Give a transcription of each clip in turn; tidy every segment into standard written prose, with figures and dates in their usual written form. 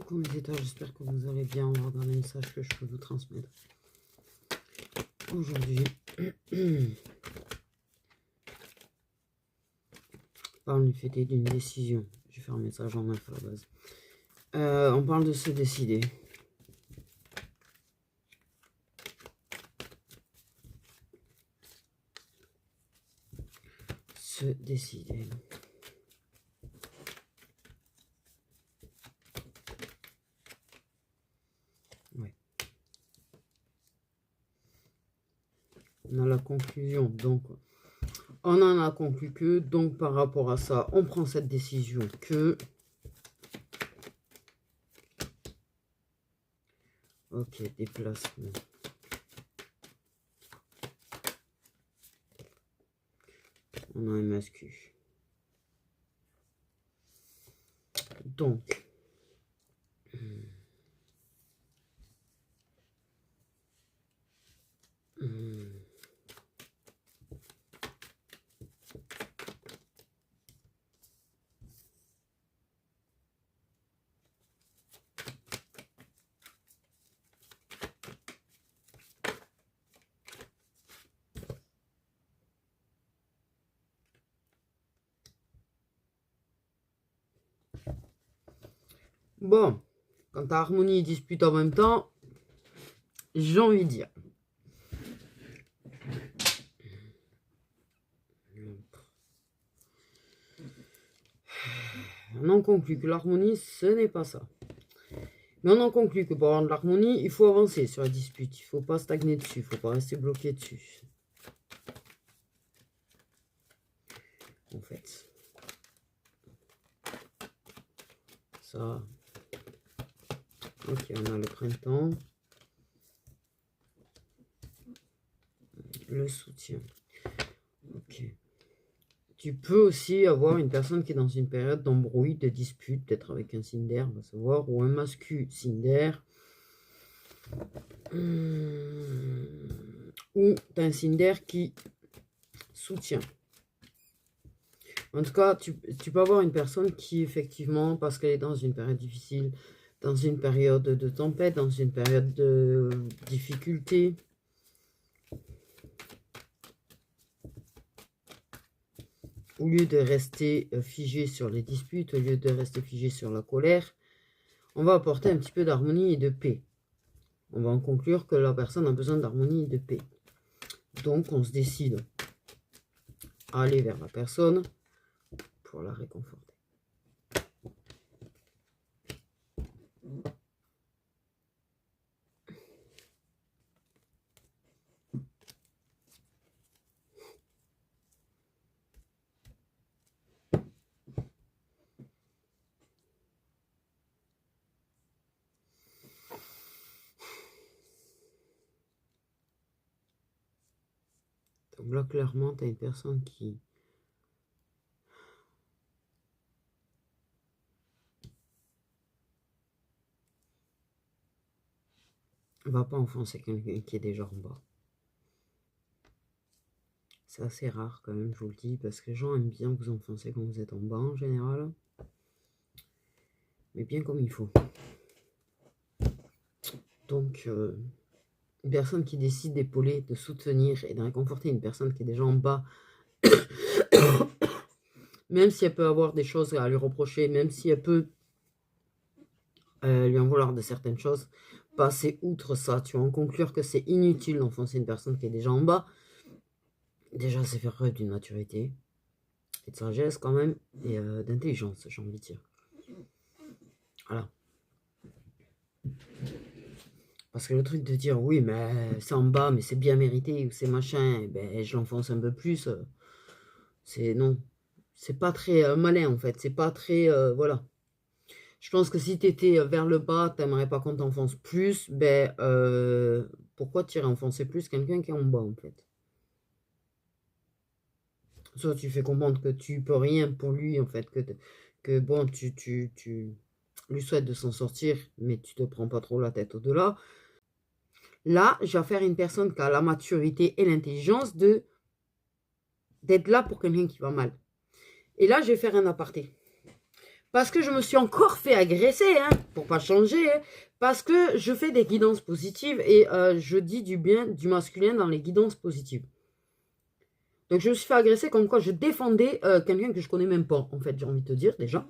Coucou mes étoiles, j'espère que vous allez bien. On va regarder un message que je peux vous transmettre aujourd'hui. On parle du fait d'une décision. Je vais faire un message en neuf à la base. On parle de se décider. Se décider. Ouais. On a la conclusion, donc on en a conclu que, donc par rapport à ça, on prend cette décision que... Ok, déplacement. On a un mascu. Donc... Bon, quand harmonie et dispute en même temps, j'ai envie de dire. On en conclut que l'harmonie, ce n'est pas ça. Mais on en conclut que pour avoir de l'harmonie, il faut avancer sur la dispute. Il ne faut pas stagner dessus, il ne faut pas rester bloqué dessus. En fait. Ça. Ok, on a le printemps. Le soutien. Ok. Tu peux aussi avoir une personne qui est dans une période d'embrouille, de dispute, peut-être avec un signe d'air, on va savoir, ou un mascu signe d'air. Ou tu as un signe d'air qui soutient. En tout cas, tu peux avoir une personne qui, effectivement, parce qu'elle est dans une période difficile, dans une période de tempête, dans une période de difficulté, au lieu de rester figé sur les disputes, au lieu de rester figé sur la colère, on va apporter un petit peu d'harmonie et de paix. On va en conclure que la personne a besoin d'harmonie et de paix. Donc, on se décide à aller vers la personne pour la réconforter. Donc là, clairement, tu as une personne qui ne va pas enfoncer quelqu'un qui est déjà en bas. C'est assez rare quand même, je vous le dis, parce que les gens aiment bien vous enfoncer quand vous êtes en bas en général. Mais bien comme il faut. Donc, une personne qui décide d'épauler, de soutenir et de réconforter une personne qui est déjà en bas, même si elle peut avoir des choses à lui reprocher, même si elle peut lui en vouloir de certaines choses, passer outre ça, tu vas en conclure que c'est inutile d'enfoncer une personne qui est déjà en bas. Déjà, c'est faire preuve d'une maturité et de sagesse quand même, et d'intelligence, j'ai envie de dire. Voilà. Parce que le truc de dire, oui, mais c'est en bas, mais c'est bien mérité, ou c'est machin, ben, je l'enfonce un peu plus, c'est non. C'est pas très malin, en fait. C'est pas très, voilà. Je pense que si tu étais vers le bas, tu n'aimerais pas qu'on t'enfonce plus, ben, pourquoi tu irais enfoncer plus quelqu'un qui est en bas, en fait? Soit tu fais comprendre que tu peux rien pour lui, en fait, que bon, tu lui souhaites de s'en sortir, mais tu te prends pas trop la tête au-delà. Là, j'ai affaire à une personne qui a la maturité et l'intelligence d'être là pour quelqu'un qui va mal. Et là, je vais faire un aparté. Parce que je me suis encore fait agresser, hein, pour pas changer, hein, parce que je fais des guidances positives et je dis du bien, du masculin dans les guidances positives. Donc je me suis fait agresser comme quoi je défendais quelqu'un que je connais même pas, en fait, j'ai envie de te dire déjà.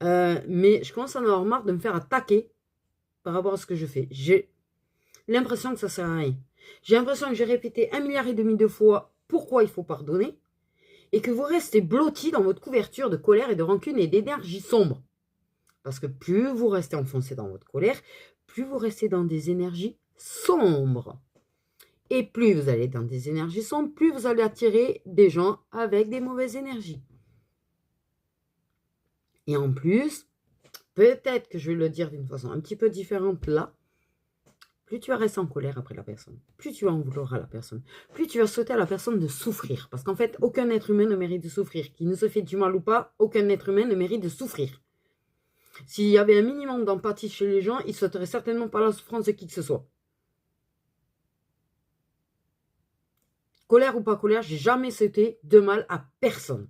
Mais je commence à en avoir marre de me faire attaquer par rapport à ce que je fais. J'ai l'impression que ça sert à rien. J'ai l'impression que j'ai répété 1,5 milliard de fois pourquoi il faut pardonner et que vous restez blotti dans votre couverture de colère et de rancune et d'énergie sombre. Parce que plus vous restez enfoncé dans votre colère, plus vous restez dans des énergies sombres. Et plus vous allez dans des énergies sombres, plus vous allez attirer des gens avec des mauvaises énergies. Et en plus, peut-être que je vais le dire d'une façon un petit peu différente là, plus tu vas rester en colère après la personne, plus tu vas en vouloir à la personne, plus tu vas souhaiter à la personne de souffrir. Parce qu'en fait, aucun être humain ne mérite de souffrir. Qu'il nous se fait du mal ou pas, aucun être humain ne mérite de souffrir. S'il y avait un minimum d'empathie chez les gens, ils ne souhaiteraient certainement pas la souffrance de qui que ce soit. Colère ou pas colère, j'ai jamais souhaité de mal à personne.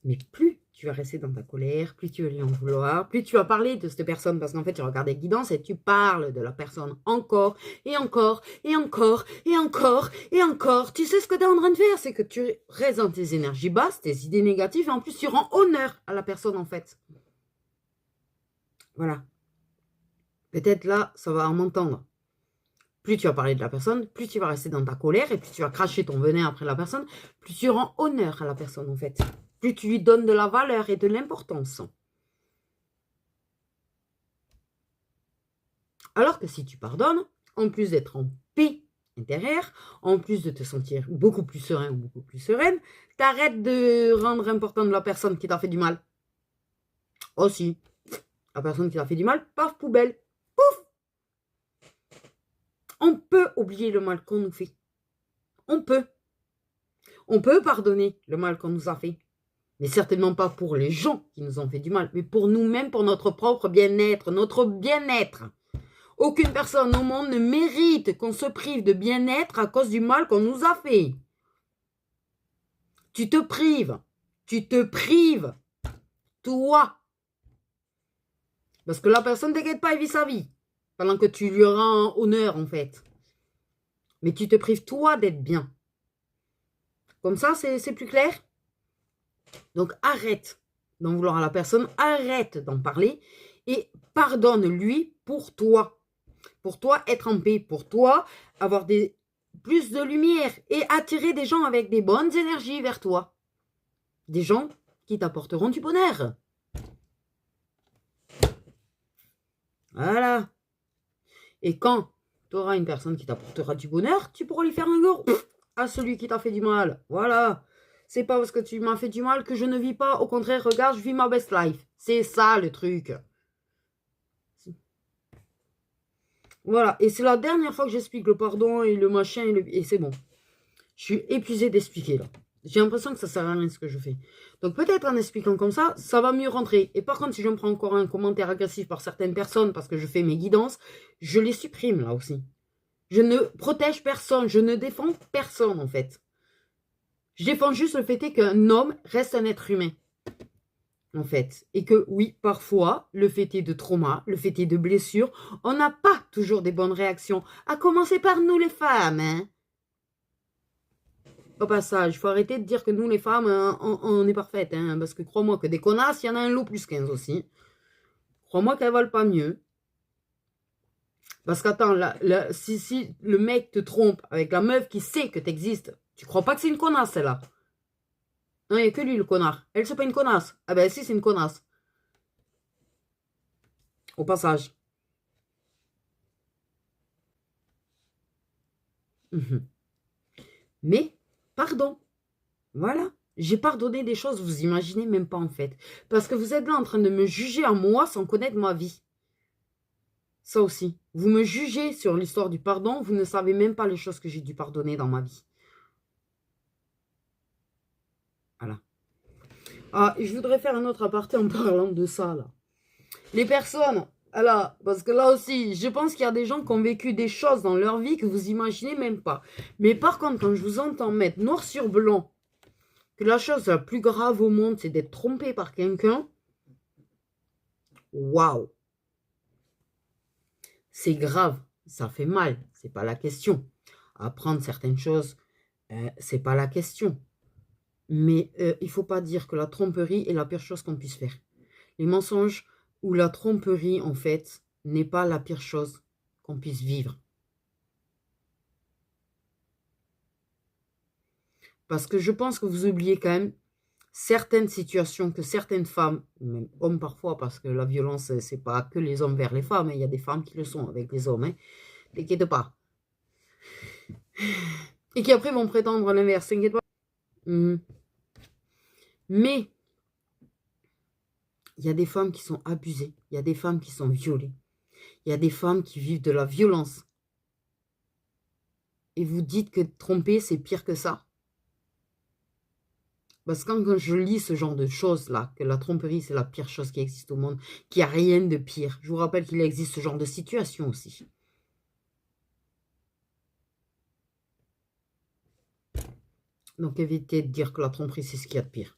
Mais plus tu vas rester dans ta colère, plus tu vas lui en vouloir, plus tu vas parler de cette personne, parce qu'en fait, tu regardes les guidances et tu parles de la personne encore, et encore, et encore, et encore, et encore. Tu sais ce que tu es en train de faire, c'est que tu restes dans tes énergies basses, tes idées négatives, et en plus, tu rends honneur à la personne, en fait. Voilà. Peut-être là, ça va m'entendre. Plus tu vas parler de la personne, plus tu vas rester dans ta colère, et plus tu vas cracher ton venin après la personne, plus tu rends honneur à la personne, en fait. Plus tu lui donnes de la valeur et de l'importance. Alors que si tu pardonnes, en plus d'être en paix intérieure, en plus de te sentir beaucoup plus serein ou beaucoup plus sereine, t'arrêtes de rendre important de la personne qui t'a fait du mal. Aussi, la personne qui t'a fait du mal, paf, poubelle, pouf. On peut oublier le mal qu'on nous fait. On peut. On peut pardonner le mal qu'on nous a fait. Mais certainement pas pour les gens qui nous ont fait du mal, mais pour nous-mêmes, pour notre propre bien-être, notre bien-être. Aucune personne au monde ne mérite qu'on se prive de bien-être à cause du mal qu'on nous a fait. Tu te prives. Tu te prives. Toi. Parce que la personne, t'inquiète pas, elle vit sa vie. Pendant que tu lui rends honneur, en fait. Mais tu te prives, toi, d'être bien. Comme ça, c'est plus clair? Donc, arrête d'en vouloir à la personne. Arrête d'en parler. Et pardonne-lui pour toi. Pour toi, être en paix. Pour toi, avoir plus de lumière. Et attirer des gens avec des bonnes énergies vers toi. Des gens qui t'apporteront du bonheur. Voilà. Et quand tu auras une personne qui t'apportera du bonheur, tu pourras lui faire un gros à celui qui t'a fait du mal. Voilà. C'est pas parce que tu m'as fait du mal que je ne vis pas. Au contraire, regarde, je vis ma best life. C'est ça le truc. Voilà. Et c'est la dernière fois que j'explique le pardon et le machin et c'est bon. Je suis épuisée d'expliquer là. J'ai l'impression que ça sert à rien ce que je fais. Donc peut-être en expliquant comme ça va mieux rentrer. Et par contre, si je me prends encore un commentaire agressif par certaines personnes parce que je fais mes guidances, je les supprime là aussi. Je ne protège personne, je ne défends personne en fait. Je défends juste le fait qu'un homme reste un être humain. En fait. Et que oui, parfois, le fait est de trauma, le fait est de blessure, on n'a pas toujours des bonnes réactions. À commencer par nous les femmes, hein. Au passage, il faut arrêter de dire que nous, les femmes, on est parfaites. Hein, parce que crois-moi que des connasses, il y en a un lot plus 15 aussi. Crois-moi qu'elles valent pas mieux. Parce qu'attends, si le mec te trompe avec la meuf qui sait que tu existes, tu crois pas que c'est une connasse, celle-là? Non, il n'y a que lui, le connard. Elle, c'est pas une connasse. Ah ben si, c'est une connasse. Au passage. Mais, pardon. Voilà. J'ai pardonné des choses, vous imaginez même pas en fait. Parce que vous êtes là en train de me juger à moi sans connaître ma vie. Ça aussi. Vous me jugez sur l'histoire du pardon, vous ne savez même pas les choses que j'ai dû pardonner dans ma vie. Voilà. Ah, et je voudrais faire un autre aparté en parlant de ça, là. Les personnes Alors, parce que là aussi, je pense qu'il y a des gens qui ont vécu des choses dans leur vie que vous imaginez même pas. Mais par contre, quand je vous entends mettre noir sur blanc que la chose la plus grave au monde, c'est d'être trompé par quelqu'un, waouh, c'est grave, ça fait mal, c'est pas la question. Apprendre certaines choses, c'est pas la question. Mais il faut pas dire que la tromperie est la pire chose qu'on puisse faire. Les mensonges ou la tromperie, en fait, n'est pas la pire chose qu'on puisse vivre. Parce que je pense que vous oubliez quand même certaines situations que certaines femmes, même hommes parfois, parce que la violence, c'est pas que les hommes vers les femmes, hein, il y a des femmes qui le sont avec les hommes, hein, t'inquiète pas. Et qui après vont prétendre l'inverse, t'inquiète pas. Mais il y a des femmes qui sont abusées, il y a des femmes qui sont violées, il y a des femmes qui vivent de la violence. Et vous dites que tromper, c'est pire que ça. Parce que quand je lis ce genre de choses-là, que la tromperie, c'est la pire chose qui existe au monde, qu'il n'y a rien de pire. Je vous rappelle qu'il existe ce genre de situation aussi. Donc évitez de dire que la tromperie, c'est ce qu'il y a de pire.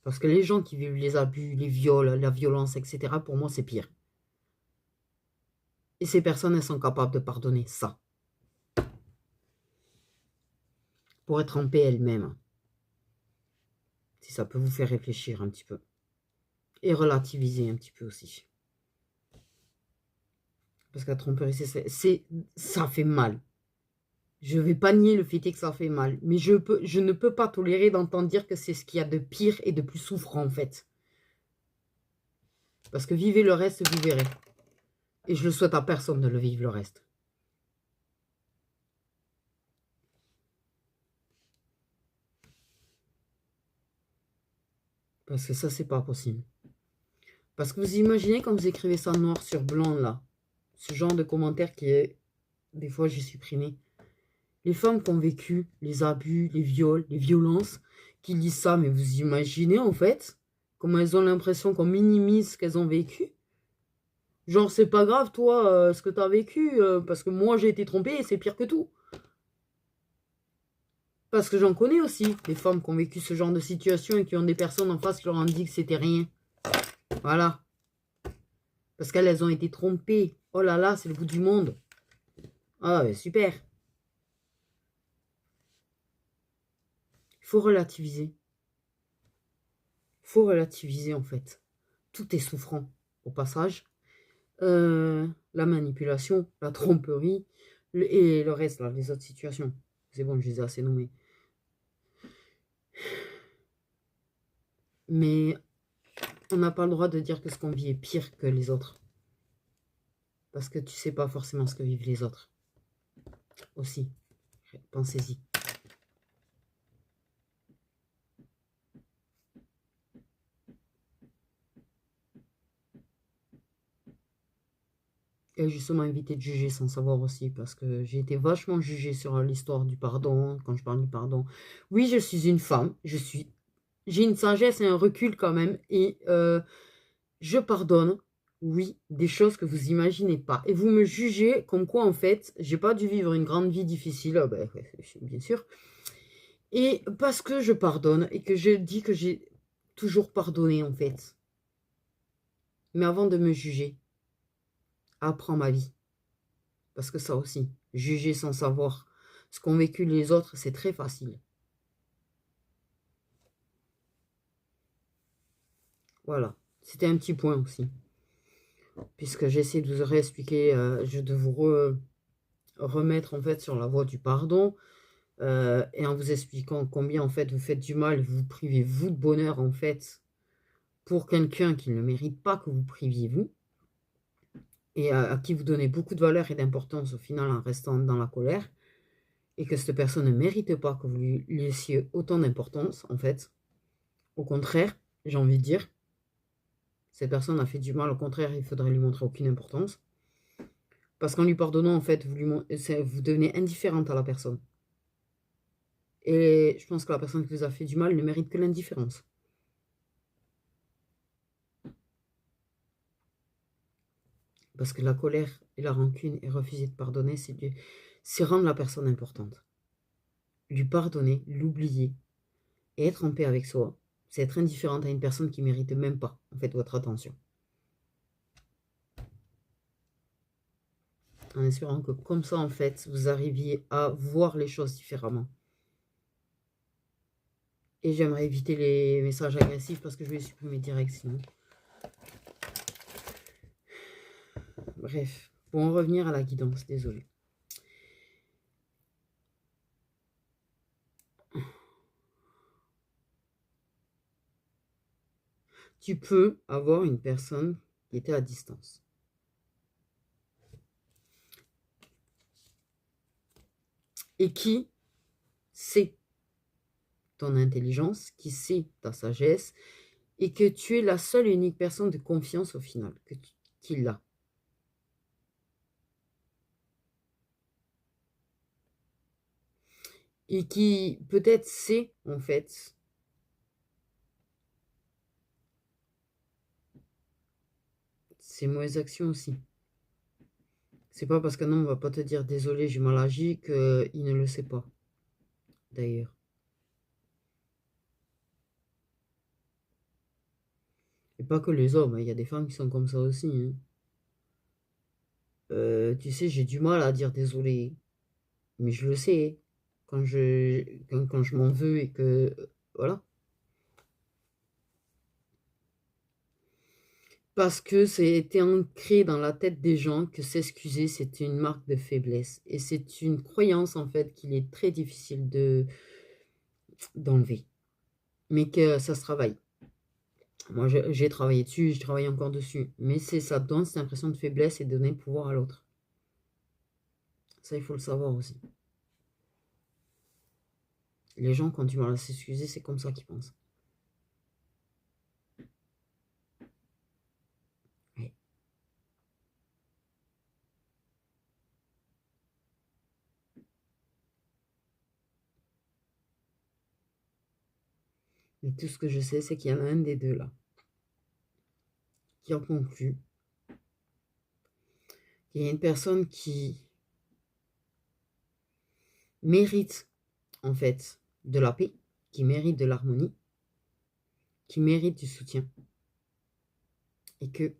Parce que les gens qui vivent les abus, les viols, la violence, etc., pour moi, c'est pire. Et ces personnes, elles sont capables de pardonner ça. Pour être en paix elles-mêmes. Si ça peut vous faire réfléchir un petit peu. Et relativiser un petit peu aussi. Parce que la tromperie, ça fait mal. Je ne vais pas nier le fait que ça fait mal. Mais je ne peux pas tolérer d'entendre dire que c'est ce qu'il y a de pire et de plus souffrant, en fait. Parce que vivez le reste, vous verrez. Et je le souhaite à personne de le vivre, le reste. Parce que ça, c'est pas possible. Parce que vous imaginez quand vous écrivez ça noir sur blanc, là. Ce genre de commentaire qui est... Des fois, j'ai supprimé. Les femmes qui ont vécu les abus, les viols, les violences, qui lisent ça, mais vous imaginez, en fait, comment elles ont l'impression qu'on minimise ce qu'elles ont vécu. Genre, c'est pas grave, toi, ce que t'as vécu, parce que moi, j'ai été trompée et c'est pire que tout. Parce que j'en connais aussi, des femmes qui ont vécu ce genre de situation et qui ont des personnes en face qui leur ont dit que c'était rien. Voilà. Parce qu'elles ont été trompées. Oh là là, c'est le bout du monde. Ah, ouais, super. Il faut relativiser. Il faut relativiser, en fait. Tout est souffrant, au passage. La manipulation, la tromperie, et le reste, là, les autres situations. C'est bon, je les ai assez nommées. Mais on n'a pas le droit de dire que ce qu'on vit est pire que les autres. Parce que tu sais pas forcément ce que vivent les autres. Aussi. Pensez-y. Et justement, éviter de juger sans savoir aussi. Parce que j'ai été vachement jugée sur l'histoire du pardon. Quand je parle du pardon. Oui, je suis une femme. J'ai une sagesse et un recul quand même. Et je pardonne. Oui, des choses que vous imaginez pas. Et vous me jugez comme quoi, en fait, j'ai pas dû vivre une grande vie difficile. Ah ben, bien sûr. Et parce que je pardonne et que je dis que j'ai toujours pardonné, en fait. Mais avant de me juger, apprends ma vie. Parce que ça aussi, juger sans savoir ce qu'ont vécu les autres, c'est très facile. Voilà, c'était un petit point aussi. Puisque j'essaie de vous réexpliquer, de vous remettre en fait sur la voie du pardon. Et en vous expliquant combien en fait vous faites du mal, vous privez vous de bonheur en fait pour quelqu'un qui ne mérite pas que vous priviez vous. Et à qui vous donnez beaucoup de valeur et d'importance au final en restant dans la colère. Et que cette personne ne mérite pas que vous lui laissiez autant d'importance en fait. Au contraire, j'ai envie de dire, cette personne a fait du mal, au contraire, il faudrait lui montrer aucune importance. Parce qu'en lui pardonnant, en fait, vous devenez indifférente à la personne. Et je pense que la personne qui vous a fait du mal ne mérite que l'indifférence. Parce que la colère et la rancune et refuser de pardonner, c'est rendre la personne importante. Lui pardonner, l'oublier et être en paix avec soi, c'est être indifférente à une personne qui ne mérite même pas, en fait, votre attention. En espérant que comme ça, en fait, vous arriviez à voir les choses différemment. Et j'aimerais éviter les messages agressifs parce que je vais les supprimer direct sinon. Bref, pour en revenir à la guidance, désolé. Tu peux avoir une personne qui était à distance. Et qui sait ton intelligence, qui sait ta sagesse, et que tu es la seule et unique personne de confiance au final, qu'il a. Et qui peut-être sait, en fait, ses mauvaises actions aussi. C'est pas parce qu'un homme va pas te dire désolé, j'ai mal agi qu'il ne le sait pas. D'ailleurs. Et pas que les hommes, il y a des femmes qui sont comme ça aussi. Hein. Tu sais, j'ai du mal à dire désolé. Mais je le sais. Quand je m'en veux et que... voilà. Parce que c'était ancré dans la tête des gens que s'excuser, c'est une marque de faiblesse. Et c'est une croyance, en fait, qu'il est très difficile d'enlever. Mais que ça se travaille. Moi, j'ai travaillé dessus, je travaille encore dessus. Mais ça donne cette impression de faiblesse et de donner le pouvoir à l'autre. Ça, il faut le savoir aussi. Les gens, quand tu vas s'excuser, c'est comme ça qu'ils pensent. Ouais. Mais tout ce que je sais, c'est qu'il y en a un des deux là qui en conclut. Il y a une personne qui mérite, en fait, de la paix, qui mérite de l'harmonie, qui mérite du soutien. Et que,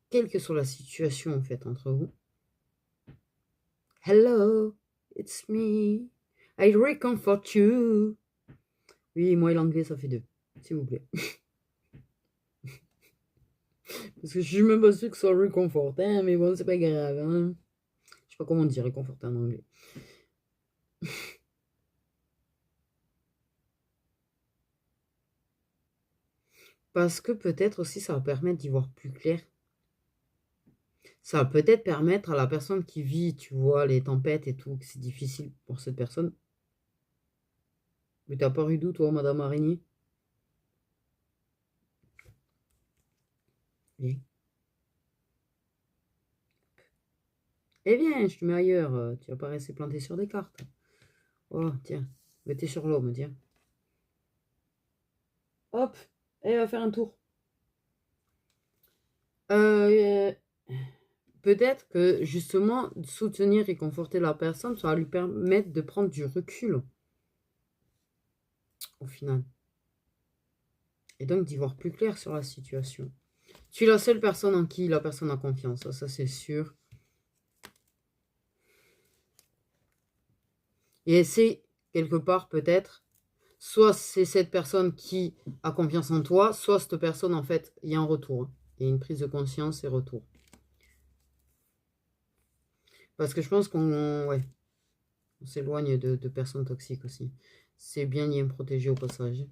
quelle que soit la situation, en fait, entre vous, hello, it's me, I reconfort you. Oui, moi et l'anglais, ça fait deux, s'il vous plaît. Parce que je suis même pas sûre que ce soit reconfort, hein, mais bon, c'est pas grave. Hein. Je sais pas comment dire reconfort en anglais. Parce que peut-être aussi ça va permettre d'y voir plus clair. Ça va peut-être permettre à la personne qui vit, tu vois, les tempêtes et tout, que c'est difficile pour cette personne. Mais t'as pas eu d'où, toi, Madame Araignée? Oui. Eh bien, je te mets ailleurs. Tu vas pas rester planté sur des cartes. Oh, tiens. Mettez sur l'homme, tiens. Hop. Et va faire un tour. Euh, Peut-être que, justement, soutenir et conforter la personne, ça va lui permettre de prendre du recul. Au final. Et donc d'y voir plus clair sur la situation. Tu es la seule personne en qui la personne a confiance, ça c'est sûr. Et c'est quelque part peut-être, soit c'est cette personne qui a confiance en toi, soit cette personne en fait, il y a un retour. Il y a une prise de conscience et retour. Parce que je pense qu'on s'éloigne de personnes toxiques aussi. C'est bien d'y me protéger au passage.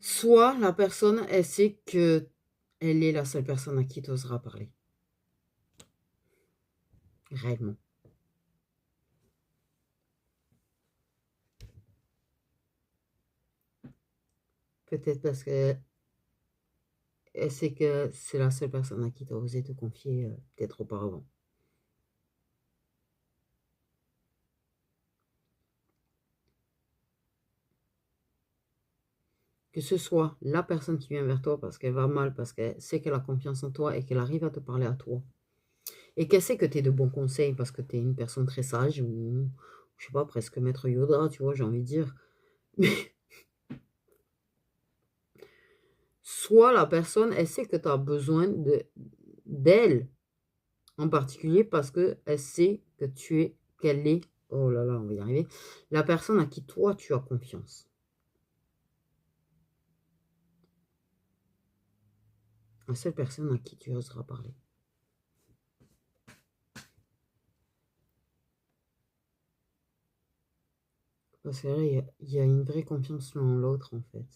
Soit la personne, elle sait que elle est la seule personne à qui tu oseras parler. Réellement. Peut-être parce que elle sait que c'est la seule personne à qui tu as osé te confier peut-être auparavant. Que ce soit la personne qui vient vers toi parce qu'elle va mal, parce qu'elle sait qu'elle a confiance en toi et qu'elle arrive à te parler à toi. Et qu'elle sait que tu es de bons conseils parce que tu es une personne très sage ou, je sais pas, presque maître Yoda, tu vois, j'ai envie de dire. Mais soit la personne, elle sait que tu as besoin d'elle en particulier parce qu'elle sait que qu'elle est, oh là là, on va y arriver, la personne à qui toi tu as confiance. La seule personne à qui tu oseras parler. Parce que là, il y a une vraie confiance l'un en l'autre, en fait.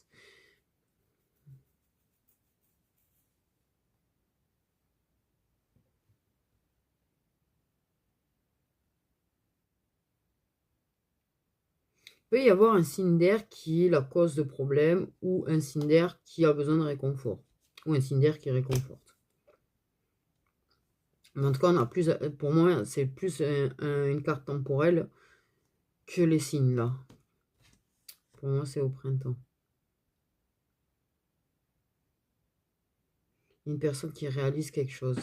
Il peut y avoir un signe d'air qui est la cause de problème ou un signe d'air qui a besoin de réconfort. Ou un signe d'air qui réconforte. Mais en tout cas, on a plus, pour moi, c'est plus une carte temporelle que les signes là. Pour moi, c'est au printemps. Une personne qui réalise quelque chose.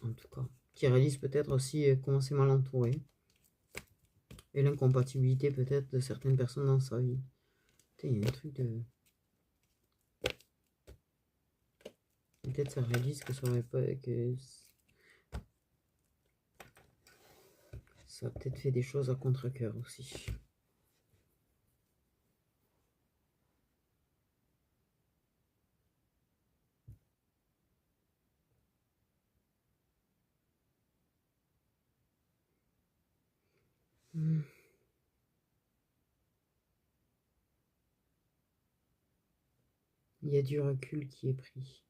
En tout cas. Qui réalise peut-être aussi comment c'est mal entouré. Et l'incompatibilité peut-être de certaines personnes dans sa vie. Putain, il y a un truc de... Peut-être ça réalise que ça aurait pas... que ça a peut-être fait des choses à contre-cœur aussi. Il y a du recul qui est pris.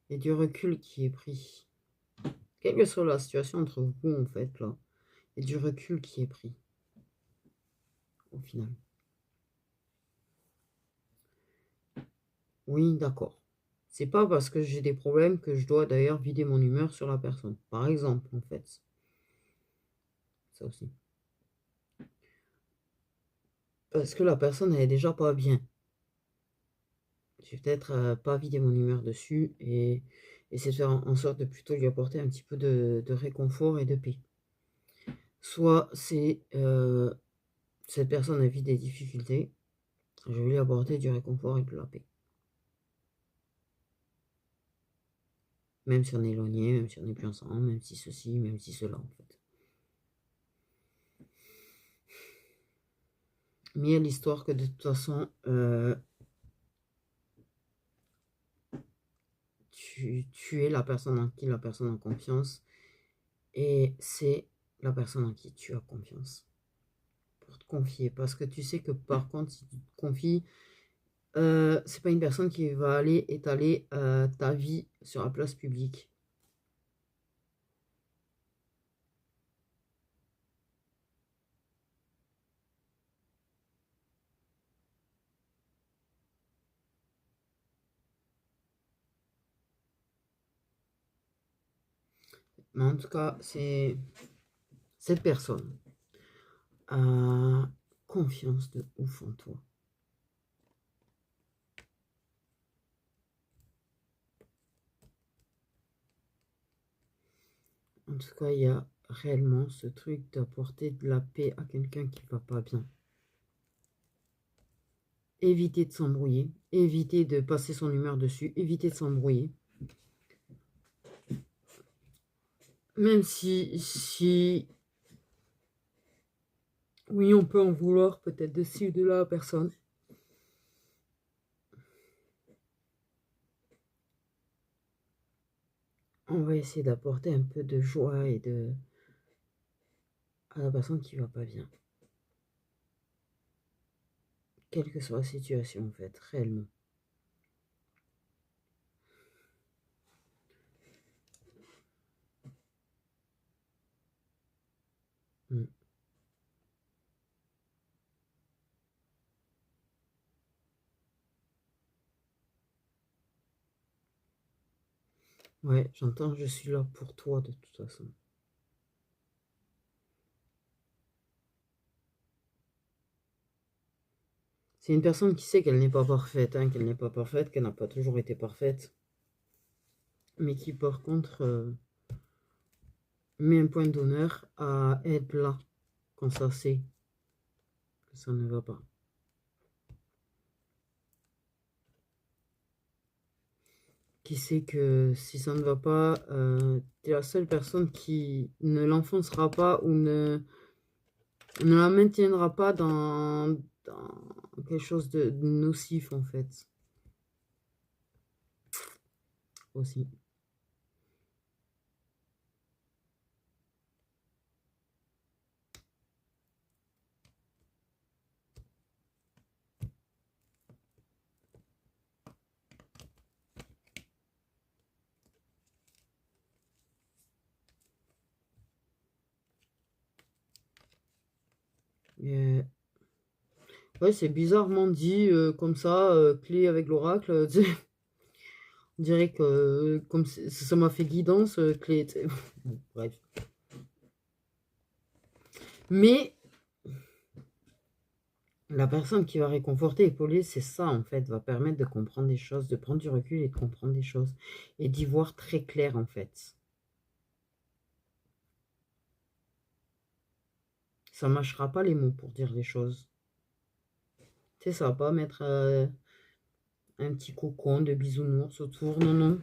Il y a du recul qui est pris. Quelle que soit la situation entre vous, en fait, là, il y a du recul qui est pris. Au final. Oui, d'accord. C'est pas parce que j'ai des problèmes que je dois d'ailleurs vider mon humeur sur la personne. Par exemple, en fait. Ça aussi. Parce que la personne, elle est déjà pas bien. Je vais peut-être pas vider mon humeur dessus et essayer de faire en sorte de plutôt lui apporter un petit peu de réconfort et de paix. Soit c'est cette personne a vit des difficultés, je vais lui apporter du réconfort et de la paix. Même si on est éloigné, même si on n'est plus ensemble, même si ceci, même si cela, en fait. Mais il y a l'histoire que de toute façon, tu es la personne en qui la personne a confiance et c'est la personne en qui tu as confiance pour te confier. Parce que tu sais que par contre, si tu te confies, c'est pas une personne qui va aller étaler ta vie sur la place publique. Mais en tout cas, c'est cette personne a confiance de ouf en toi. En tout cas, il y a réellement ce truc d'apporter de la paix à quelqu'un qui va pas bien. Éviter de s'embrouiller, éviter de passer son humeur dessus, éviter de s'embrouiller. Même si, oui, on peut en vouloir peut-être de ci ou de là à personne. On va essayer d'apporter un peu de joie et à la personne qui va pas bien. Quelle que soit la situation, en fait, réellement. Mm. Ouais, j'entends, je suis là pour toi de toute façon. C'est une personne qui sait qu'elle n'est pas parfaite, hein, qu'elle n'est pas parfaite, qu'elle n'a pas toujours été parfaite, mais qui par contre met un point d'honneur à être là quand ça sait que ça ne va pas. Qui sait que si ça ne va pas, tu es la seule personne qui ne l'enfoncera pas ou ne la maintiendra pas dans quelque chose de nocif en fait. Aussi. Et, ouais, c'est bizarrement dit comme ça, clé avec l'oracle. On dirait que comme ça m'a fait guidance, clé. Bon, bref. Mais la personne qui va réconforter, épauler, c'est ça en fait, va permettre de comprendre des choses, de prendre du recul et de comprendre des choses. Et d'y voir très clair en fait. Ça ne mâchera pas les mots pour dire les choses. Tu sais, ça va pas mettre un petit cocon de bisounours autour, non, non.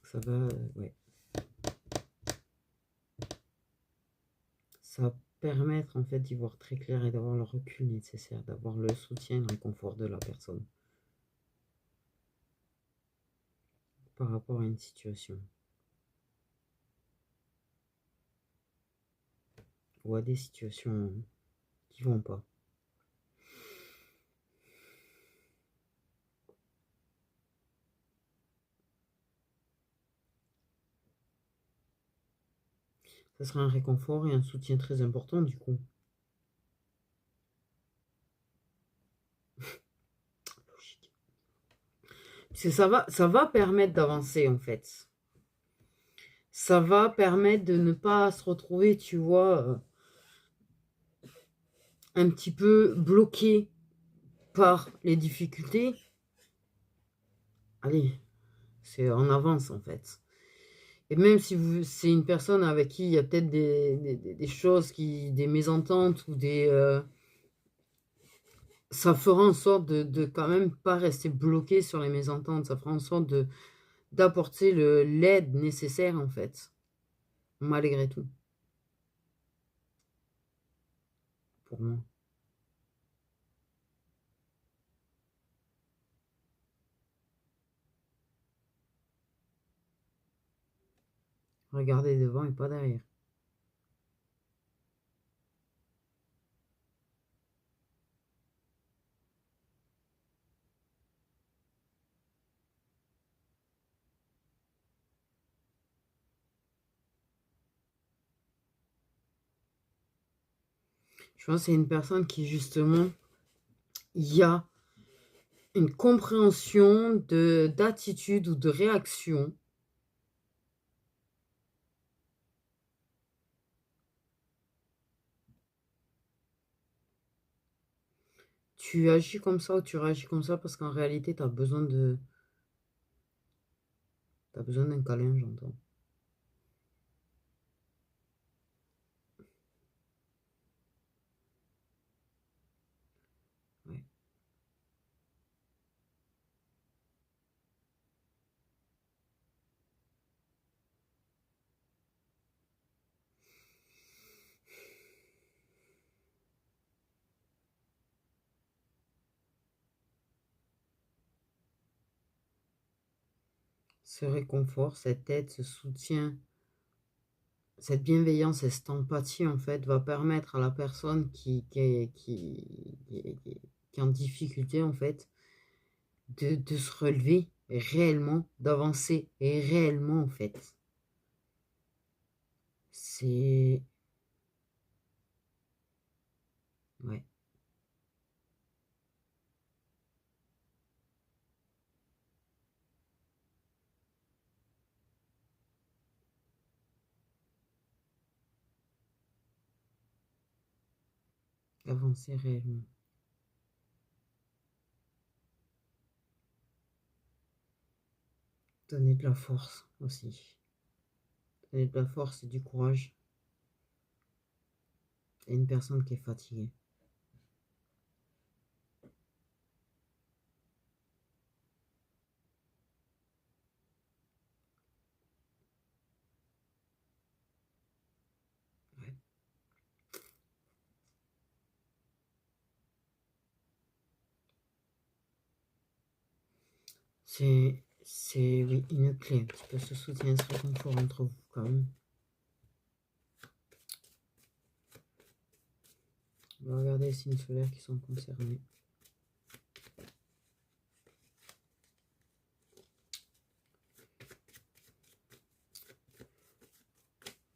Ça va, ouais. Ça va permettre en fait d'y voir très clair et d'avoir le recul nécessaire, d'avoir le soutien et le réconfort de la personne par rapport à une situation ou à des situations qui vont pas. Ça sera un réconfort et un soutien très important du coup. Logique. Parce que ça va permettre d'avancer en fait. Ça va permettre de ne pas se retrouver, tu vois, un petit peu bloqué par les difficultés. Allez, c'est en avance en fait. Et même si c'est une personne avec qui il y a peut-être des choses, des mésententes ou ça fera en sorte de quand même pas rester bloqué sur les mésententes. Ça fera en sorte d'apporter l'aide nécessaire en fait, malgré tout, pour moi. Regarder devant et pas derrière. Je pense que c'est une personne qui justement, il y a une compréhension d'attitude ou de réaction. Tu agis comme ça ou tu réagis comme ça parce qu'en réalité, tu as besoin d'un câlin, j'entends. Ouais. Ce réconfort, cette aide, ce soutien, cette bienveillance et cette empathie, en fait, va permettre à la personne qui est en difficulté, en fait, de se relever réellement, d'avancer et réellement, en fait. C'est... Ouais. Avancer réellement. Donner de la force aussi. Donner de la force et du courage à une personne qui est fatiguée. Ouais. C'est oui, une clé, un petit peu ce soutien, ce réconfort entre vous quand même. On va regarder les signes solaires qui sont concernés.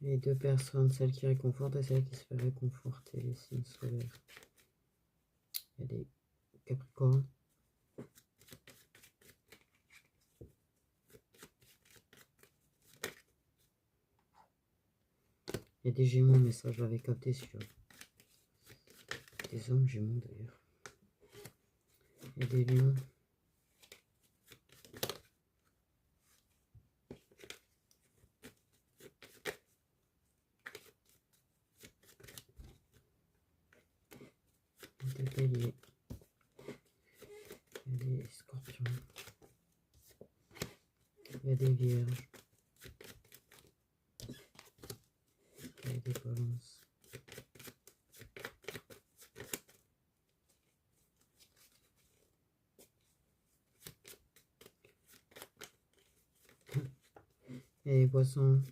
Les deux personnes, celle qui réconforte et celle qui se fait réconforter, les signes solaires. Il y a des Capricornes. Il y a des Gémeaux, mais ça je l'avais capté sur des hommes Gémeaux d'ailleurs. Il y a des Lions. Des Béliers. Il y a des Scorpions. Il y a des Vierges. Il y a des Balances. Il y a des Poissons.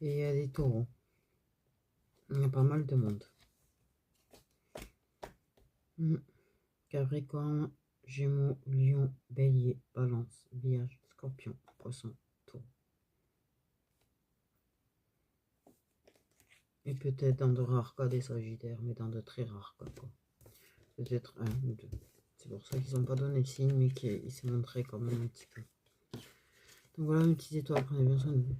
Et il y a des Taureaux. Il y a pas mal de monde. Capricorne, Gémeaux, Lion, Bélier, Balance, Vierge, Scorpion, Poisson, Taureau. Et peut-être dans de rares cas des Sagittaires, mais dans de très rares cas, quoi. Peut-être un ou deux. C'est pour ça qu'ils n'ont pas donné le signe, mais qu'il s'est montré quand même un petit peu. Donc voilà mes petites étoiles, prenez bien soin de vous.